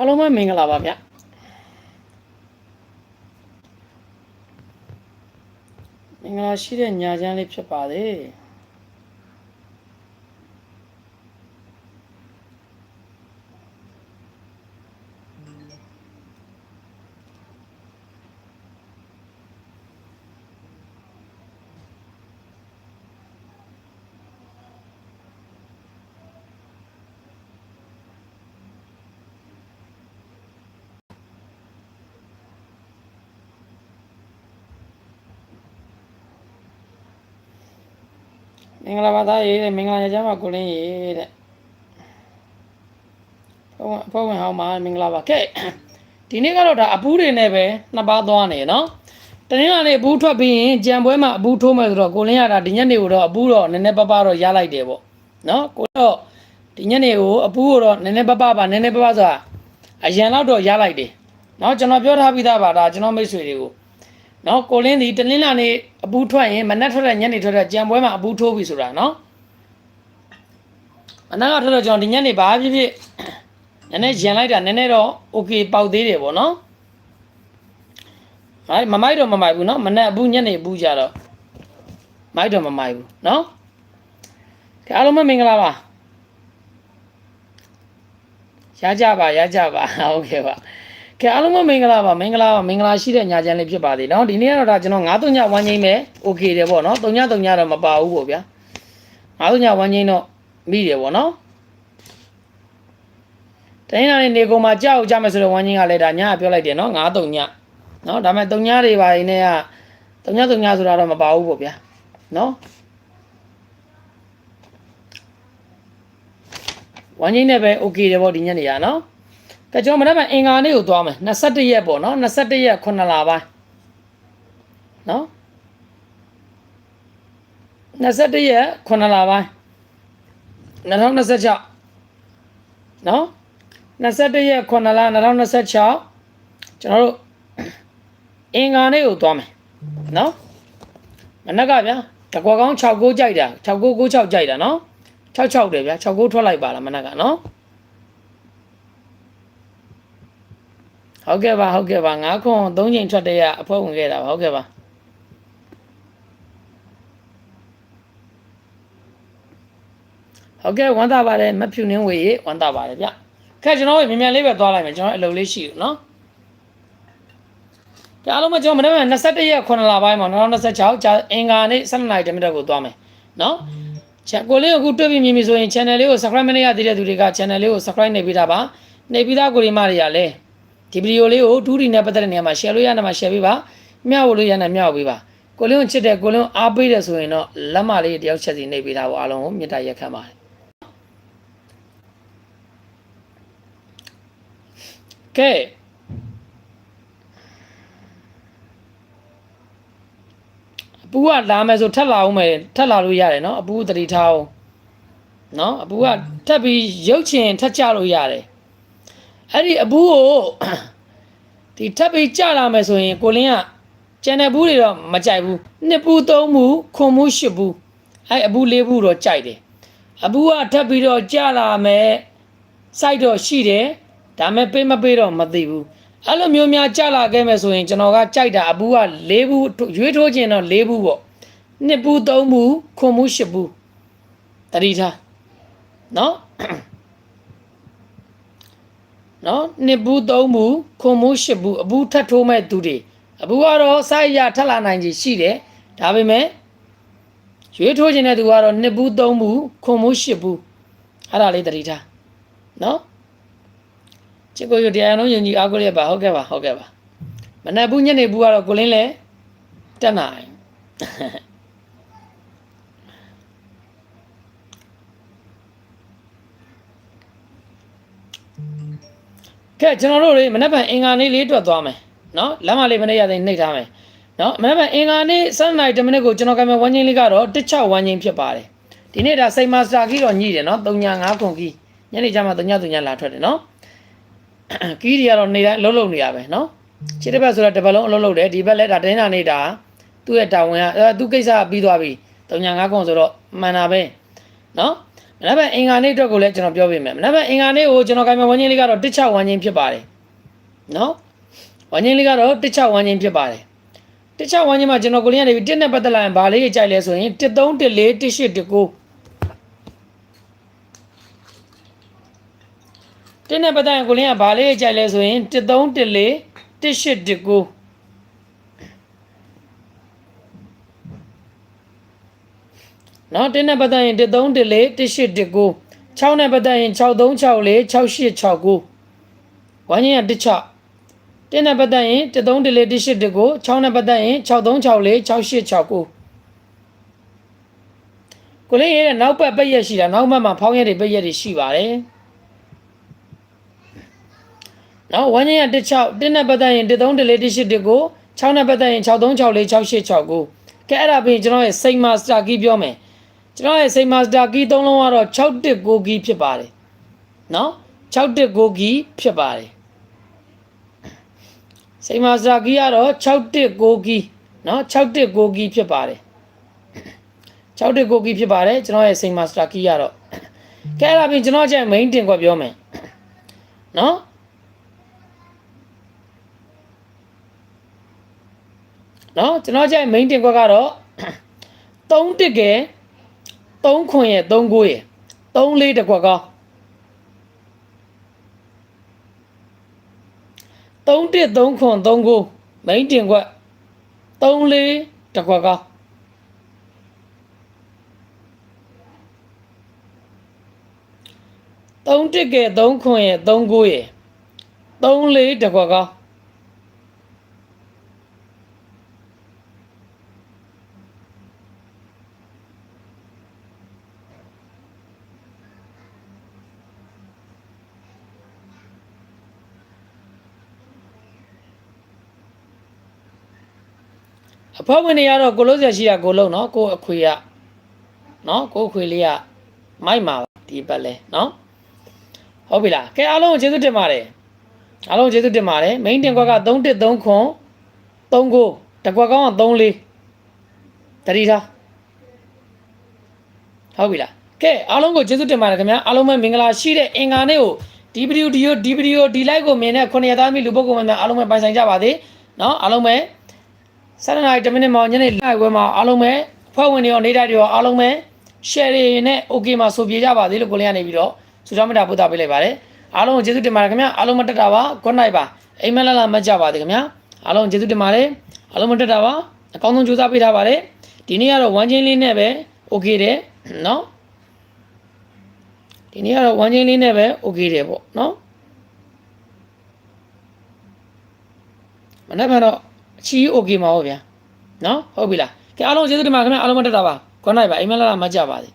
အားလုံးပဲမင်္ဂလာပါဗျမင်္ဂလာရှိတဲ့ညချမ်းလေးဖြစ်ပါလေမင်္ဂလာပါသားရေးတဲ့မင်္ဂလာညချမ်းပါကိုလင်းရေးတဲ့ဖုန်းဝင်ဟောင်းပါမင်္ဂလာပါကဲဒီနေ့ကတော့ဒါအပူးတွေနဲ့ပဲနှစ်ပါးသွားနေနော်တနင်္လာနေ့အပူးထွက်ပြီးရင်ကြံပွဲမှာအပူးထိုးမယ်ဆိုတော့ကိုလင်းရတာဒီညနေကိုတော့အပူးတော့နည်းနည်းပပတော့ရလိုက်တယ်ပေါ့နော်ကိုတော့ဒီညနေကိုအပူးကိုတော့နည်းနည်းပပပါနည်းနည်းပပဆိုတာအရန်တော့တော့ရလိုက်တယ်နော်ကျွန်တော်ပြောထားပြီးသားပါဒါကျွန်တော်မိတ်ဆွေတွေကိုနော်ကိုလင်းဒီတနင်္လာနေ့အပူးထွက်ရင်မနက်ထွက်တဲ့ညနေထွက်တဲ့ကြံပွဲမှာအပူးထိုးပြီဆိုတာနော်မနက်ကထွက်တော့ကျွန်တော်ဒီညနေဘာဖြစ်ဖြစ်နည်းနည်းရန်လိုက်တာနည်းနည်းတော့ okay ပေါက်သေးတယ်ပေါ့နော်မမိုက်တော့မမိုက်ဘူးနော်မနက်အပူးညနေအပူးကြတော့မိုက်တော့မမိုက်ဘူးနော်အားလုံးမင်္ဂလာပါရကြပါဟုတ်ကဲ့ပါကဲအားလုံးမင်္ဂလာပါမင်္ဂလာရှိတဲ့ညချမ်းလေးဖြစ်ပါသေးနော်ဒီနေ့ကတော့ဒါကျွန်တော်9-3ညဝမ်းငိမ့်မယ် okay တယ်ပေါ့နော်3ညတော့မပါဘူးပေါ့ဗျာ9-3ညဝမ်းငိမ့်တော့မိတယ်ပေါ့နော်တိုင်းနာနေကုန်မှာကြောက်ကြမယ်ဆိုတော့ဝမ်းငိမ့်ကလည်းဒါညပြောလိုက်တယ်နော်9-3ညနော်ဒါပေမဲ့3ညတွေပါနေက3ညဆိုတာတော့မပါဘူးပေါ့ဗျာနော်ဝမ်းငိမ့်နဲ့ပဲ okay တယ်ပေါ့ဒီညနေရနော်ကဲကျွန်တော်မနေ့ကအင်္ဂါနေ့ကိုသွားမယ်21ရက်ပေါ့နော်21ရက်9လပိုင်းနော်21ရက်9လပိုင်း2026နော်21ရက်9လ2026ကျွန်တော်တို့အင်္ဂါနေ့ကိုသွားမယ်နော်မနေ့ကဗျာတကွာကောင်း69ကြိုက်တာ6996ကြိုက်တာနော်66တယ်ဗျာ69ထွက်လိုက်ပါလားမနေ့ကနော်ဟုတ်ကဲ့ပါ9ခွန်3ချိန်ထွက်တဲ့အဖွဲဝင်ခဲ့တာပါဟုတ်ကဲ့ပါဟုတ်ကဲ့ဝမ်းသာပါတယ်မဖြူနှင်းဝေဝမ်းသာပါတယ်ဗျခက်ကျွန်တော်မြန်လေးပဲသွားလိုက်မယ်ကျွန်တော်အလုပ်လေးရှိတယ်နော်ကြအားလုံးမကျွန်တော်မနေ့က21ရက်9လပိုင်းမှာ2026ကြာအင်္ဂါနေ့12နာရီတမိနစ်ကိုသွားမယ်နော်ကိုလေးအခုတွေ့ပြီးမြင်ပြီဆိုရင် channel လေးကို subscribe မလုပ်ရသေးတဲ့သူတွေက channel လေးကို subscribe နေပြီးသားပါနေပြီးသားကိုရီမတွေကလည်းဒီဗီဒီယိုလေးကိုဒူးရီနဲ့ပတ်သက်တဲ့နေရာမှာ share လို့ရတဲ့မှာ share ပေးပါမျှဝေလို့ရတဲ့မျှဝေပေးပါကိုလေးကိုချစ်တဲ့ကိုလေးကိုအားပေးတယ်ဆိုရင်တော့လက်မလေးတယောက်ချက်စီနေပေးသားပါအားလုံးကိုမေတ္တာရက်ခံပါတယ်ကဲအပူကလာမယ်ဆိုထက်လာအောင်မယ်ထက်လာလို့ရတယ်နော်အပူတတိထားအောင်နော်အပူကထက်ပြီးရုပ်ချင်ထက်ကြလို့ရတယ်အဲ့ဒီအပူကိုဒီထပ်ပြီးကြလာမယ်ဆိုရင်ကိုလင်းကကျန်တဲ့ဘူးတွေတော့မကြိုက်ဘူးနှစ်ဘူးသုံးဘူးခွန်ဘူးရှစ်ဘူးအဲ့အပူလေးဘူးတော့ကြိုက်တယ်အပူကထပ်ပြီးတော့ကြလာမယ်စိုက်တော့ရှိတယ်ဒါမဲ့ပေးမပေးတော့မသိဘူးအဲ့လိုမျိုးများကြလာခဲ့မယ်ဆိုရင်ကျွန်တော်ကကြိုက်တာအပူက၄ဘူးရွေးထိုးခြင်းတော့၄ဘူးပေါ့နှစ်ဘူးသုံးဘူးခွန်ဘူးရှစ်ဘူးတတိထားနော်နော်နှစ်ဘူးသုံးဘူးခွန်ဘူးရှစ်ဘူးအပူထပ်ထိုးမဲ့သူတွေအပူကတော့စိုက်ရထက်လာနိုင်ကြီးရှိတယ်ဒါပေမဲ့ရွေးထိုးခြင်းတဲ့သူကတော့နှစ်ဘူးသုံးဘူးခွန်ဘူးရှစ်ဘူးအဲ့ဒါလေးတတိထားနော်ချစ်ကိုရတရားလုံးယဉ်ကြီးအားကိုရပါဟုတ်ကဲ့ပါမနက်ဘူးညနေဘူးကတော့ကိုလင်းလဲတက်နိုင်ကဲကျွန်တော်တို့လေမနေ့ကအင်္ဂါနေ့လေးတွေ့သွားမယ်နော်လမ်းမလေးမနေ့ရတဲ့နှိပ်ထားမယ်နော်မနေ့ကအင်္ဂါနေ့7နာရီ10မိနစ်ကိုကျွန်တော်ကမှဝမ်းချင်းလေးကတော့16ဝမ်းချင်းဖြစ်ပါတယ်ဒီနေ့ဒါစိတ်မာစတာကြီးတော့ညှိတယ်နော်3ည5ခွန်ကြီးညနေကျမှ3ညလာထွက်တယ်နော်ကီးတွေကတော့နေတိုင်းလှုပ်နေရပဲနော်ခြေတစ်ဘက်ဆိုတော့တစ်ပတ်လုံးအလုပ်လုပ်တယ်ဒီဘက်လည်းဒါတင်းတာနေတာသူ့ရဲ့တာဝန်ကသူ့ကိစ္စပြီးသွားပြီ3ည5ခွန်ဆိုတော့မှန်တာပဲနော် မနက်ဖြန်အင်္ဂါနေ့အတွက်ကိုလည်းကျွန်တော်ပြောပြမယ်မနက်ဖြန်အင်္ဂါနေ့ကိုကျွန်တော်ကိုင်မဝန်းချင်းလေးကတော့16ဝန်းချင်းဖြစ်ပါတယ်နော်ဝန်းချင်းလေးကတော့16ဝန်းချင်းဖြစ်ပါတယ်16ဝန်းချင်းမှာကျွန်တော်ကိုလေးကနေပြီး1နဲ့ပတ်သက်လာရင်ဘာလေးကြိုက်လဲဆိုရင်13 14 18 19တင်းနဲ့ပတ်သက်ရင်ကိုလင်းကဘာလေးကြိုက်လဲဆိုရင်13 14 18 19နော်တင်းနဲ့ပတ်သက်ရင်13 14 18 19 6နဲ့ပတ်သက်ရင်63 64 68 69ဝိုင်းရင်က16တင်းနဲ့ပတ်သက်ရင်13 14 18 19 6နဲ့ပတ်သက်ရင်63 64 68 69ကိုလင်းရဲ့နောက်ပတ်ပိတ်ရက်ရှိတာနောက်ပတ်မှာဖောင်းရက်တွေပိတ်ရက်တွေရှိပါတယ်နော်ဝန်းချင်းက16တင်းနဲ့ပတ်သက်ရင်13 14 18 19 6နဲ့ပတ်သက်ရင်63 64 68 69ကဲအဲ့ဒါပြီးကျွန်တော်ရဲ့စိန်မာစတာကီးပြောမယ်ကျွန်တော်ရဲ့စိန်မာစတာကီးသုံးလုံးကတော့619ကီးဖြစ်ပါတယ်နော်619ကီးဖြစ်ပါတယ်စိန်မာစတာကီးကတော့619ကီးနော်619ကီးဖြစ်ပါတယ်619ကီးဖြစ်ပါတယ်ကျွန်တော်ရဲ့စိန်မာစတာကီးကတော့ကဲအဲ့ဒါပြီးကျွန်တော်ကျရင် main တင်ကွက်ပြောမယ်နော်နော်ကျွန်တော်ကြိုက် main တင်ကွက်ကတော့3တစ်ကဲ3ခွင်ရဲ့3ကိုရဲ့3လေးတစ်ကွက်ကောင်း3တစ်3ခွန်3ကို main တင်ကွက်3လေးတစ်ကွက်ကောင်း3တစ်ကဲ3ခွင်ရဲ့3ကိုရဲ့3လေးတစ်ကွက်ကောင်းအဖေဝင်နေရတော့ကိုလို့ဆရာရှိတာကိုလုံးနော်ကိုအခွေရနော်ကိုအခွေလေးကမိုက်မှာဒီပတ်လဲနော်ဟုတ်ပြီလားကဲအားလုံးကိုကျေးဇူးတင်ပါတယ်အားလုံးကျေးဇူးတင်ပါတယ် main တင်ကွက်က3 1 3ခွန်3ကိုတကွက်ကောင်းက3 4တတိထားဟုတ်ပြီလားကဲအားလုံးကိုကျေးဇူးတင်ပါတယ်ခင်ဗျာအားလုံးပဲမင်္ဂလာရှိတဲ့အင်္ဂါနေ့ကိုဒီဗီဒီယိုဒီ like ကိုမြင်တဲ့900သားမိလူပုဂ္ဂိုလ်များအားလုံးပဲပိုင်ဆိုင်ကြပါသေးနော်အားလုံးပဲ7 နာရီ10မိနစ်မှညနေ9ခွဲမှာအားလုံးပဲဖွဲ့ဝင်တွေရောနေတိုက်တွေရောအားလုံးပဲ share တွေနဲ့ okay မှာဆိုပြေကြပါသေးလို့ကိုလေးကနေပြီးတော့ဆုတောင်းမေတ္တာပို့သပေးလိုက်ပါတယ်အားလုံးကိုကျေးဇူးတင်ပါတယ်ခင်ဗျာအားလုံးမတက်တာပါ good night ပါအိမ်မက်လာမကြပါသေးခင်ဗျာအားလုံးကျေးဇူးတင်ပါတယ်အားလုံးမတက်တာပါအကောင်းဆုံးကြိုးစားပေးထားပါတယ်ဒီနေ့ကတော့ဝမ်းချင်းလေးနဲ့ပဲ okay တယ်နော်ဒီနေ့ကတော့ဝမ်းချင်းလေးနဲ့ပဲ okay တယ်ပေါ့နော်မနေ့ကတော့အချီ okay မှာဟုတ်ဗျာနော်ဟုတ်ပြီလားကဲအားလုံးကျေးဇူးတင်ပါခင်ဗျာအားလုံးမတက်တာပါ good night ပါအိမ်မက်လာမကြပါသေး